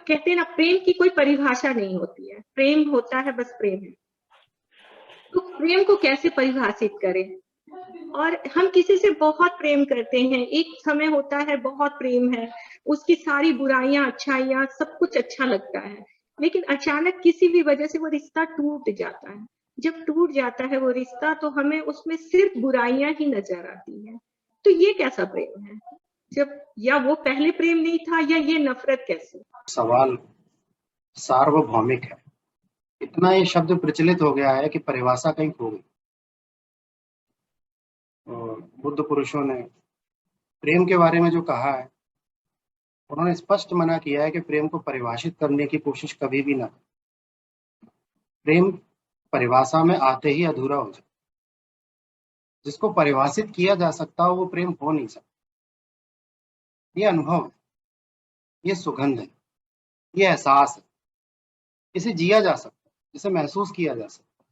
कहते हैं ना, प्रेम की कोई परिभाषा नहीं होती है, प्रेम होता है, बस प्रेम है। तो प्रेम को कैसे परिभाषित करें? और हम किसी से बहुत प्रेम करते हैं, एक समय होता है बहुत प्रेम है, उसकी सारी बुराइयां अच्छाइयां सब कुछ अच्छा लगता है, लेकिन अचानक किसी भी वजह से वो रिश्ता टूट जाता है। जब टूट जाता है वो रिश्ता, तो हमें उसमें सिर्फ बुराइयां ही नजर आती हैं। तो ये कैसा प्रेम है? जब या वो पहले प्रेम नहीं था, या ये नफरत कैसे? सवाल सार्वभौमिक है। इतना ये शब्द प्रचलित हो गया है कि परिभाषा कहीं खो गई। और बुद्ध पुरुषों ने प्रेम के बारे में जो कहा है, उन्होंने स्पष्ट मना किया है कि प्रेम को परिभाषित करने की कोशिश कभी भी ना करें। प्रेम परिभाषा में आते ही अधूरा हो जाए। जिसको परिभाषित किया जा सकता हो वो प्रेम हो नहीं सकता। ये अनुभव है, ये सुगंध है, ये एहसास है। इसे जिया जा सकता है, इसे महसूस किया जा सकता है,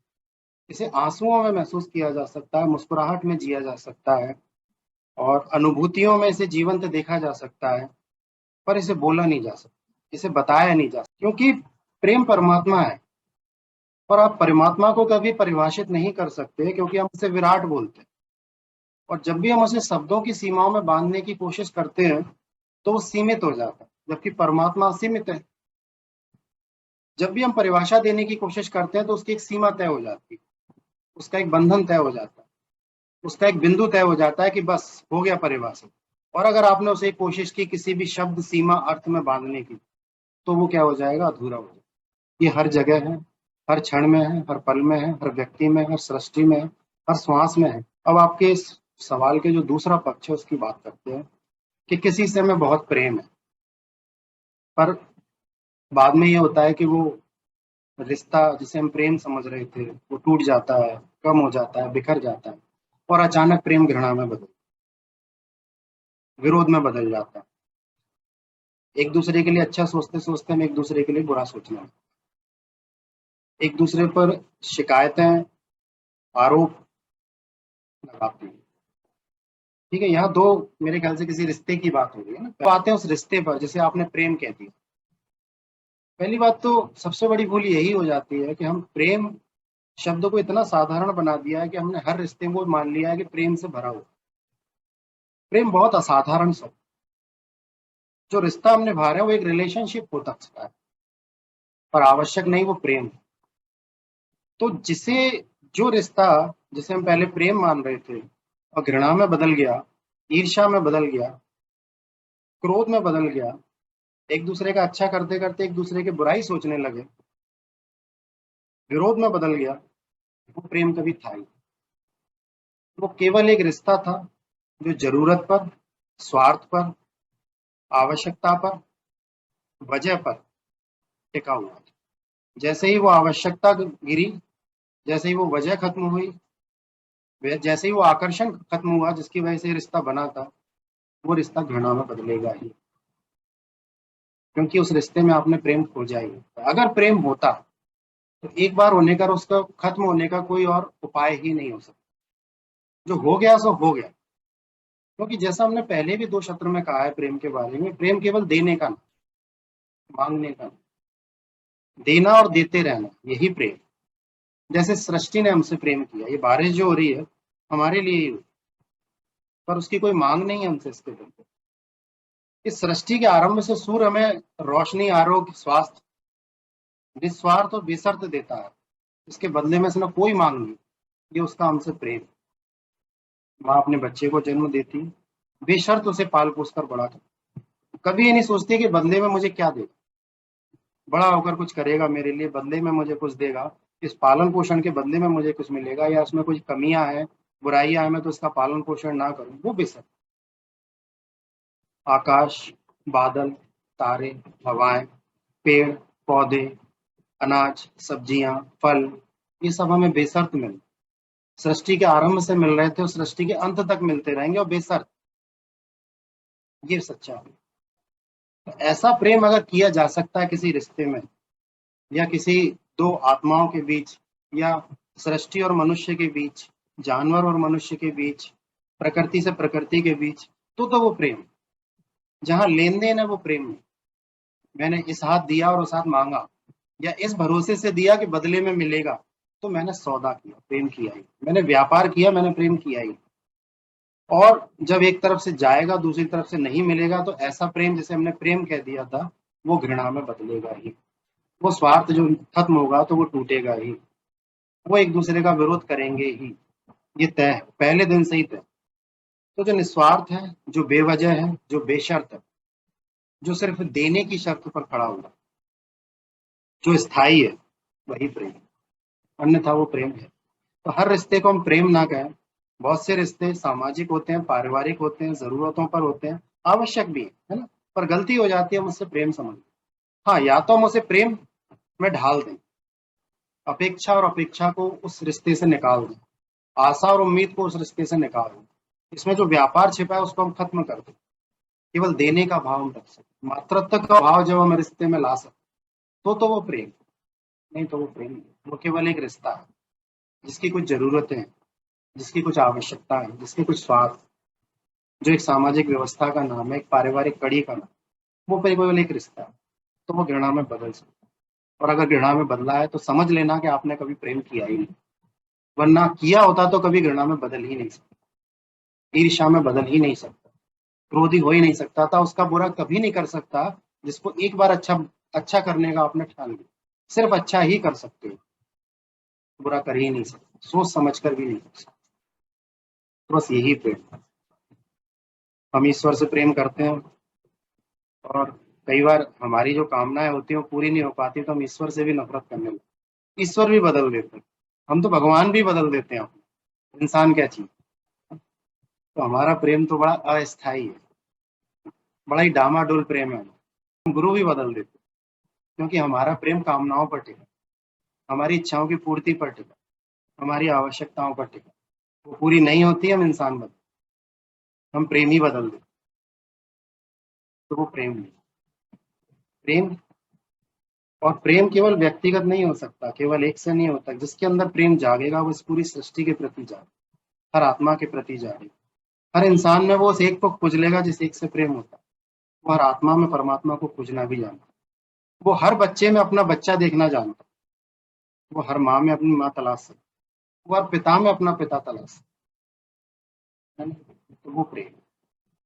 इसे आंसुओं में महसूस किया जा सकता है, मुस्कुराहट में जिया जा सकता है, और अनुभूतियों में इसे जीवंत देखा जा सकता है। पर इसे बोला नहीं जा सकता, इसे बताया नहीं जा सकता, क्योंकि प्रेम परमात्मा है। और आप परमात्मा को कभी परिभाषित नहीं कर सकते, क्योंकि हम उसे विराट बोलते हैं। और जब भी हम उसे शब्दों की सीमाओं में बांधने की कोशिश करते हैं, तो वो सीमित हो जाता है, जबकि परमात्मा असीमित है। जब भी हम परिभाषा देने की कोशिश करते हैं, तो उसकी एक सीमा तय हो जाती है, उसका एक बंधन तय हो जाता है, उसका एक बिंदु तय हो जाता है कि बस हो गया परिभाषित। और अगर आपने उसे कोशिश की किसी भी शब्द, सीमा, अर्थ में बांधने की, तो वो क्या हो जाएगा? अधूरा हो जाएगा। ये हर जगह है, हर क्षण में है, हर पल में है, हर व्यक्ति में, हर सृष्टि में है, हर श्वास में है। अब आपके इस सवाल के जो दूसरा पक्ष है उसकी बात करते हैं कि किसी से हमें बहुत प्रेम है, पर बाद में ये होता है कि वो रिश्ता जिसे हम प्रेम समझ रहे थे वो टूट जाता है, कम हो जाता है, बिखर जाता है, और अचानक प्रेम घृणा में विरोध में बदल जाता है। एक दूसरे के लिए अच्छा सोचते सोचते हम एक दूसरे के लिए बुरा सोचने लगते हैं। एक दूसरे पर शिकायतें, आरोप लगाते हैं। ठीक है, यहाँ दो, मेरे ख्याल से किसी रिश्ते की बात हो रही है ना। बातें उस रिश्ते पर, जैसे आपने प्रेम कह दिया। पहली बात तो सबसे बड़ी भूल यही हो जाती है कि हम प्रेम शब्द को इतना साधारण बना दिया है कि हमने हर रिश्ते को मान लिया है कि प्रेम से भरा हुआ। प्रेम बहुत असाधारण शब्द। जो रिश्ता हम निभा रहे हैं वो एक रिलेशनशिप हो सकता है, पर आवश्यक नहीं वो प्रेम है। तो जो रिश्ता जिसे हम पहले प्रेम मान रहे थे और घृणा में बदल गया, ईर्ष्या में बदल गया, क्रोध में बदल गया, एक दूसरे का अच्छा करते करते एक दूसरे की बुराई सोचने लगे, विरोध में बदल गया, वो प्रेम कभी था ही। वो केवल एक रिश्ता था जो जरूरत पर, स्वार्थ पर, आवश्यकता पर, वजह पर टिका हुआ था। जैसे ही वो आवश्यकता गिरी, जैसे ही वो वजह खत्म हुई, जैसे ही वो आकर्षण खत्म हुआ जिसकी वजह से रिश्ता बना था, वो रिश्ता घृणा में बदलेगा ही, क्योंकि उस रिश्ते में आपने प्रेम खोजा ही। अगर प्रेम होता तो एक बार होने का और उसका खत्म होने का कोई और उपाय ही नहीं हो सकता। जो हो गया सो हो गया। क्योंकि जैसा हमने पहले भी 2 सत्र में कहा है प्रेम के बारे में, प्रेम केवल देने का नहीं, मांगने का नहीं। देना और देते रहना, यही प्रेम। जैसे सृष्टि ने हमसे प्रेम किया, ये बारिश जो हो रही है हमारे लिए ही, पर उसकी कोई मांग नहीं है हमसे इसके बदले। इस सृष्टि के आरंभ से सूर्य हमें रोशनी, आरोग्य, स्वास्थ्य निस्वार्थ और बेशर्त देता है। इसके बदले में इसने कोई मांग नहीं। ये उसका हमसे प्रेम। माँ अपने बच्चे को जन्म देती, बेशर्त उसे पाल पोस कर बड़ा करती। कभी ये नहीं सोचती कि बदले में मुझे क्या देगा, बड़ा होकर कुछ करेगा मेरे लिए, बदले में मुझे कुछ देगा, इस पालन पोषण के बदले में मुझे कुछ मिलेगा, या उसमें कुछ कमियां हैं, बुराइयां हैं, मैं तो इसका पालन पोषण ना करूं। वो बेशर्त। आकाश, बादल, तारे, हवाएं, पेड़, पौधे, अनाज, सब्जियां, फल, ये सब हमें बेशर्त मिले। सृष्टि के आरंभ से मिल रहे थे और सृष्टि के अंत तक मिलते रहेंगे, और बेशर्त। ये सच्चा है। तो ऐसा प्रेम अगर किया जा सकता है किसी रिश्ते में, या किसी 2 आत्माओं के बीच, या सृष्टि और मनुष्य के बीच, जानवर और मनुष्य के बीच, प्रकृति से प्रकृति के बीच, तो वो प्रेम। जहां लेन देन है वो प्रेम नहीं। मैंने इस हाथ दिया और उस हाथ मांगा, या इस भरोसे से दिया कि बदले में मिलेगा, तो मैंने सौदा किया, प्रेम किया ही। मैंने व्यापार किया, मैंने प्रेम किया ही। और जब एक तरफ से जाएगा दूसरी तरफ से नहीं मिलेगा, तो ऐसा प्रेम जैसे हमने प्रेम कह दिया था, वो घृणा में बदलेगा ही। वो स्वार्थ जो खत्म होगा तो वो टूटेगा ही। वो एक दूसरे का विरोध करेंगे ही, ये तय है, पहले दिन से ही तय। तो जो निस्वार्थ है, जो बेवजह है, जो बेशर्त है, जो सिर्फ देने की शर्त पर खड़ा हुआ, जो स्थायी है, वही प्रेम है। अन्यथा वो प्रेम है। तो हर रिश्ते को हम प्रेम ना कहें। बहुत से रिश्ते सामाजिक होते हैं, पारिवारिक होते हैं, जरूरतों पर होते हैं, आवश्यक भी है ना। पर गलती हो जाती है, हम उससे प्रेम समझ। हाँ, या तो हम उसे प्रेम में ढाल दें, अपेक्षा और अपेक्षा को उस रिश्ते से निकाल दें, आशा और उम्मीद को उस रिश्ते से निकाल दें, इसमें जो व्यापार छिपा है उसको हम खत्म कर दें, केवल देने का भाव हम रख सकते, मातृत्व का भाव जब हम रिश्ते में ला सकते, तो वो प्रेम। नहीं तो वो प्रेम नहीं, वो केवल एक रिश्ता है जिसकी कुछ जरूरतें हैं, जिसकी कुछ आवश्यकता है, जिसके कुछ स्वार्थ, जो एक सामाजिक व्यवस्था का नाम है, एक पारिवारिक कड़ी का नाम, वो केवल एक रिश्ता है। तो वो घृणा में बदल सकता है। और अगर घृणा में बदला है तो समझ लेना कि आपने कभी प्रेम किया ही नहीं, वरना किया होता तो कभी घृणा में बदल ही नहीं सकता, ईर्ष्या में बदल ही नहीं सकता, क्रोधी हो ही नहीं सकता था, उसका बुरा कभी नहीं कर सकता। जिसको एक बार अच्छा अच्छा करने का आपने ठान लिया, सिर्फ अच्छा ही कर सकते हो, बुरा कर ही नहीं सकते, सोच समझ कर भी नहीं कर सकते। तो बस यही प्रेम है। हम ईश्वर से प्रेम करते हैं, और कई बार हमारी जो कामनाएं होती हैं वो पूरी नहीं हो पाती, तो हम ईश्वर से भी नफरत करने लगते, ईश्वर भी बदल देते हैं, हम तो भगवान भी बदल देते हैं अपने। इंसान क्या चीज। तो हमारा प्रेम तो बड़ा अस्थायी है, बड़ा ही डामाडोल प्रेम है। हम गुरु भी बदल देते हैं, क्योंकि हमारा प्रेम कामनाओं पर टिका, हमारी इच्छाओं की पूर्ति पर टिका, हमारी आवश्यकताओं पर टिका। वो पूरी नहीं होती, हम इंसान बदल, हम प्रेम ही बदल देते। तो वो प्रेम नहीं। प्रेम, और प्रेम केवल व्यक्तिगत नहीं हो सकता, केवल एक से नहीं होता। जिसके अंदर प्रेम जागेगा वो इस पूरी सृष्टि के प्रति जागे, हर आत्मा के प्रति जागे। हर इंसान में वो उस एक को खोज लेगा जिस एक से प्रेम होता है। वो हर आत्मा में परमात्मा को खोजना भी जानता है। वो हर बच्चे में अपना बच्चा देखना जानता है। वो हर माँ में अपनी माँ तलाश सकता है। वो हर पिता में अपना पिता तलाश सकता है ना? तो वो प्रेम।